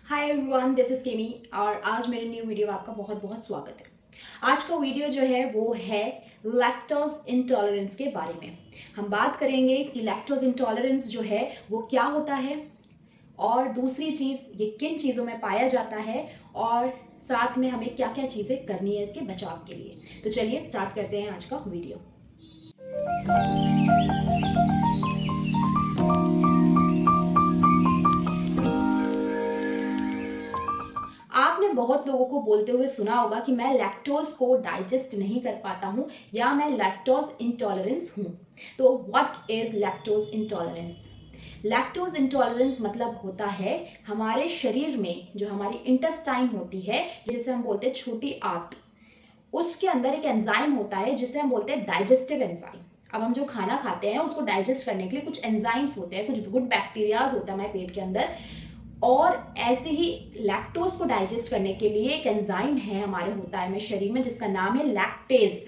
Hi everyone, this is केमी और आज मेरे न्यू वीडियो में आपका बहुत बहुत स्वागत है। आज का वीडियो जो है वो है लैक्टोज इंटॉलरेंस के बारे में। हम बात करेंगे कि लैक्टोज इंटॉलरेंस जो है वो क्या होता है और दूसरी चीज़ ये किन चीज़ों में पाया जाता है और साथ में हमें क्या क्या चीज़ें करनी है इसके बचाव के लिए। तो चलिए स्टार्ट करते हैं आज का वीडियो। आपने बहुत लोगों को बोलते हुए सुना होगा कि मैं लैक्टोज को डाइजेस्ट नहीं कर पाता हूं या मैं लैक्टोज इंटॉलरेंस हूं। तो what is lactose intolerance? Lactose intolerance मतलब होता है हमारे शरीर में जो हमारी इंटेस्टाइन होती है, जिसे हम बोलते हैं छोटी आंत, उसके अंदर एक एंजाइम होता है जिसे हम बोलते हैं डाइजेस्टिव एंजाइम। अब हम जो खाना खाते हैं उसको डाइजेस्ट करने के लिए कुछ एंजाइम्स होते हैं, कुछ गुड बैक्टीरियाज होता है हमारे पेट के अंदर। और ऐसे ही लैक्टोज को डाइजेस्ट करने के लिए एक एंजाइम है हमारे होता है हमारे शरीर में जिसका नाम है लैक्टेज।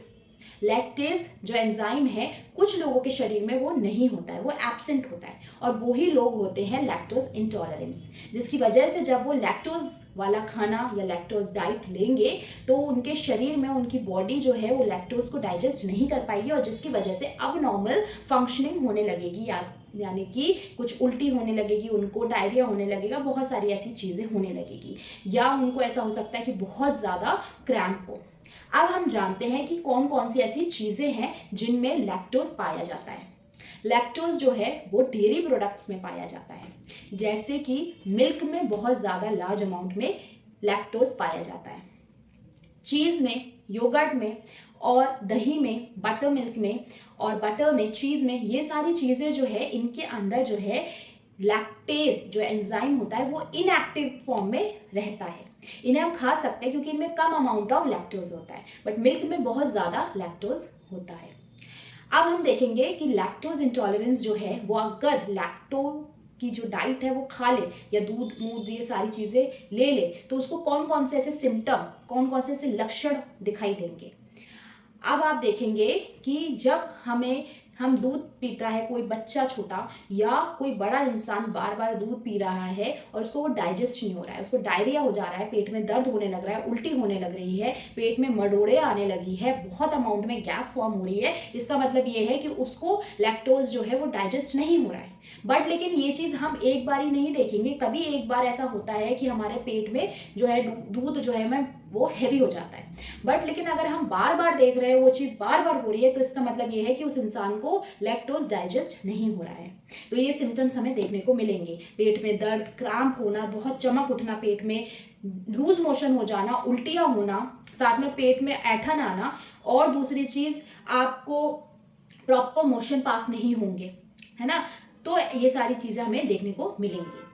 लैक्टेज जो एंजाइम है कुछ लोगों के शरीर में वो नहीं होता है, वो एब्सेंट होता है और वही लोग होते हैं लैक्टोज इंटॉलरेंस, जिसकी वजह से जब वो लैक्टोज वाला खाना या लैक्टोज डाइट लेंगे तो उनके शरीर में उनकी बॉडी जो है वो लैक्टोज को डाइजेस्ट नहीं कर पाएगी और जिसकी वजह से अब नॉर्मल फंक्शनिंग होने लगेगी, यानी कि कुछ उल्टी होने लगेगी, उनको डायरिया होने लगेगा, बहुत सारी ऐसी चीज़ें होने लगेगी, या उनको ऐसा हो सकता है कि बहुत ज़्यादा क्रैम्प हो। अब हम जानते हैं कि कौन कौन सी ऐसी चीज़ें हैं जिनमें लैक्टोज पाया जाता है। लैक्टोज जो है वो डेयरी प्रोडक्ट्स में पाया जाता है, जैसे कि मिल्क में बहुत ज़्यादा लार्ज अमाउंट में लैक्टोज पाया जाता है, चीज़ में, योगर्ट में और दही में, बटर मिल्क में और बटर में, चीज़ में, ये सारी चीज़ें जो है इनके अंदर जो है लैक्टेज जो एंजाइम होता है वो इनएक्टिव फॉर्म में रहता है। इन्हें हम खा सकते हैं क्योंकि इनमें कम अमाउंट ऑफ लैक्टोज होता है, बट मिल्क में बहुत ज़्यादा लैक्टोज होता है। अब हम देखेंगे कि लैक्टोज इंटॉलरेंस जो है वो अगर लैक्टो की जो डाइट है वो खा ले या दूध मूध ये सारी चीज़ें ले ले तो उसको कौन कौन से ऐसे सिम्टम, कौन कौन से ऐसे लक्षण दिखाई देंगे। अब आप देखेंगे कि जब हम दूध पीता है, कोई बच्चा छोटा या कोई बड़ा इंसान बार बार दूध पी रहा है और उसको वो डाइजेस्ट नहीं हो रहा है, उसको डायरिया हो जा रहा है, पेट में दर्द होने लग रहा है, उल्टी होने लग रही है, पेट में मरोड़े आने लगी है, बहुत अमाउंट में गैस फॉर्म हो रही है, इसका मतलब ये है कि उसको लैक्टोज जो है वो डाइजेस्ट नहीं हो रहा है। बट लेकिन ये चीज़ हम एक बार ही नहीं देखेंगे, कभी एक बार ऐसा होता है कि हमारे पेट में जो है दूध जो है हमें वो हैवी हो जाता है। बट लेकिन अगर हम बार बार देख रहे हैं वो चीज़ बार बार हो रही है तो इसका मतलब ये है कि उस इंसान को लैक्टोज डाइजेस्ट नहीं हो रहा है। तो ये सिम्टम्स हमें देखने को मिलेंगे, पेट में दर्द, क्रैम्प होना, बहुत चमक उठना पेट में, लूज मोशन हो जाना, उल्टियाँ होना, साथ में पेट में ऐठन आना और दूसरी चीज़ आपको प्रॉपर मोशन पास नहीं होंगे, है ना। तो ये सारी चीज़ें हमें देखने को मिलेंगी।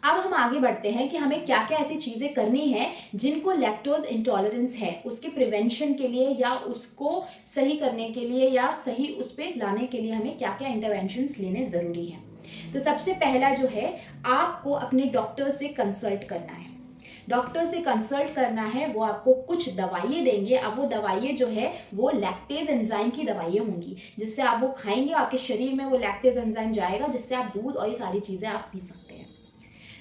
अब हम आगे बढ़ते हैं कि हमें क्या क्या ऐसी चीज़ें करनी है जिनको लैक्टोज इंटॉलरेंस है उसके प्रिवेंशन के लिए या उसको सही करने के लिए या सही उस पर लाने के लिए हमें क्या क्या इंटरवेंशंस लेने ज़रूरी हैं। तो सबसे पहला जो है, आपको अपने डॉक्टर से कंसल्ट करना है। डॉक्टर से कंसल्ट करना है, वो आपको कुछ दवाइयाँ देंगे। अब वो दवाइयाँ जो है वो लैक्टेज एंजाइम की दवाइयाँ होंगी, जिससे आप वो खाएंगे, आपके शरीर में वो लैक्टेज एंजाइम जाएगा, जिससे आप दूध और ये सारी चीज़ें आप पी सकते हैं।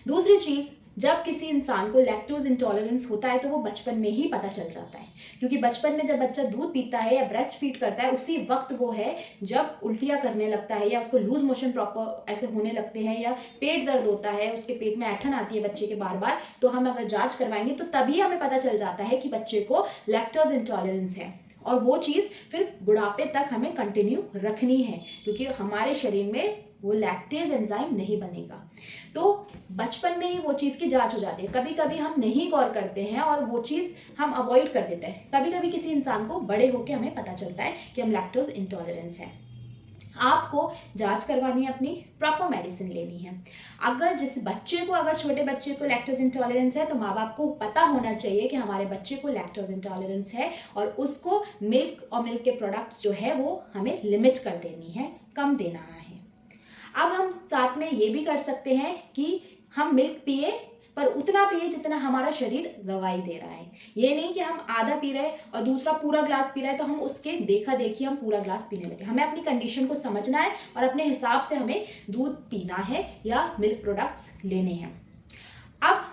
दूसरी चीज़, जब किसी इंसान को लैक्टोज इंटॉलरेंस होता है तो वो बचपन में ही पता चल जाता है, क्योंकि बचपन में जब बच्चा दूध पीता है या ब्रेस्ट फीड करता है उसी वक्त वो है जब उल्टियाँ करने लगता है या उसको लूज मोशन प्रॉपर ऐसे होने लगते हैं या पेट दर्द होता है, उसके पेट में ऐठन आती है बच्चे के बार बार, तो हम अगर जांच करवाएंगे तो तभी हमें पता चल जाता है कि बच्चे को लैक्टोज इंटॉलरेंस है। और वो चीज़ फिर बुढ़ापे तक हमें कंटिन्यू रखनी है, क्योंकि हमारे शरीर में वो लैक्टेज एंजाइम नहीं बनेगा। तो बचपन में ही वो चीज़ की जांच हो जाती है। कभी कभी हम नहीं गौर करते हैं और वो चीज़ हम अवॉइड कर देते हैं। कभी कभी किसी इंसान को बड़े होकर हमें पता चलता है कि हम लैक्टोज इंटॉलरेंस है। आपको जांच करवानी है, अपनी प्रॉपर मेडिसिन लेनी है। अगर जिस बच्चे को, अगर छोटे बच्चे को लैक्टोज इंटॉलरेंस है तो माँ बाप को पता होना चाहिए कि हमारे बच्चे को लैक्टोज इंटॉलरेंस है और उसको मिल्क और मिल्क के प्रोडक्ट्स जो है वो हमें लिमिट कर देनी है, कम देना है। अब हम साथ में ये भी कर सकते हैं कि हम मिल्क पिए, पर उतना पिए जितना हमारा शरीर गवाही दे रहा है। ये नहीं कि हम आधा पी रहे हैं और दूसरा पूरा ग्लास पी रहा है तो हम उसके देखा देखी हम पूरा ग्लास पीने लगे। हमें अपनी कंडीशन को समझना है और अपने हिसाब से हमें दूध पीना है या मिल्क प्रोडक्ट्स लेने हैं। अब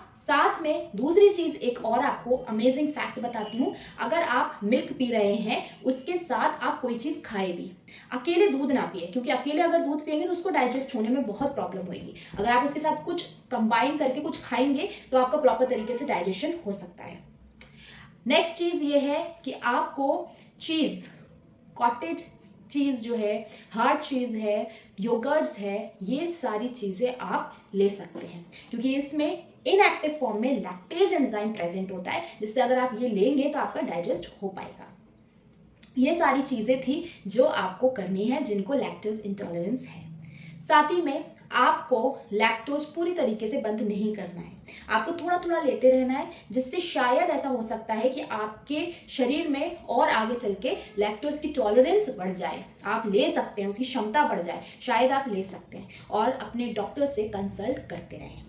साथ में दूसरी चीज़ एक और आपको अमेजिंग फैक्ट बताती हूँ। अगर आप मिल्क पी रहे हैं, उसके साथ आप कोई चीज़ खाए भी, अकेले दूध ना पिए, क्योंकि अकेले अगर दूध पिएंगे तो उसको डाइजेस्ट होने में बहुत प्रॉब्लम होगी। अगर आप उसके साथ कुछ कंबाइन करके कुछ खाएंगे तो आपका प्रॉपर तरीके से डाइजेशन हो सकता है। नेक्स्ट चीज़ ये है कि आपको चीज़, कॉटेज चीज़ जो है, हार्ड चीज़ है, योगर्ट्स है, ये सारी चीज़ें आप ले सकते हैं, क्योंकि इसमें इनएक्टिव फॉर्म में लैक्टेज एंजाइम प्रेजेंट होता है, जिससे अगर आप ये लेंगे तो आपका डाइजेस्ट हो पाएगा। ये सारी चीज़ें थी जो आपको करनी है जिनको लैक्टोज इंटॉलरेंस है। साथ ही में आपको लैक्टोज पूरी तरीके से बंद नहीं करना है, आपको थोड़ा थोड़ा लेते रहना है, जिससे शायद ऐसा हो सकता है कि आपके शरीर में और आगे चल के लैक्टोज की टॉलरेंस बढ़ जाए, आप ले सकते हैं, उसकी क्षमता बढ़ जाए, शायद आप ले सकते हैं, और अपने डॉक्टर से कंसल्ट करते रहें।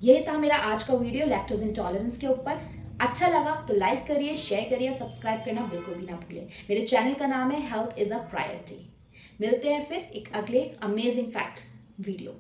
यह था मेरा आज का वीडियो लैक्टोज इंटॉलरेंस के ऊपर। अच्छा लगा तो लाइक करिए, शेयर करिए, सब्सक्राइब करना बिल्कुल भी ना भूलिए। मेरे चैनल का नाम है हेल्थ इज अ प्रायोरिटी। मिलते हैं फिर एक अगले अमेजिंग फैक्ट वीडियो।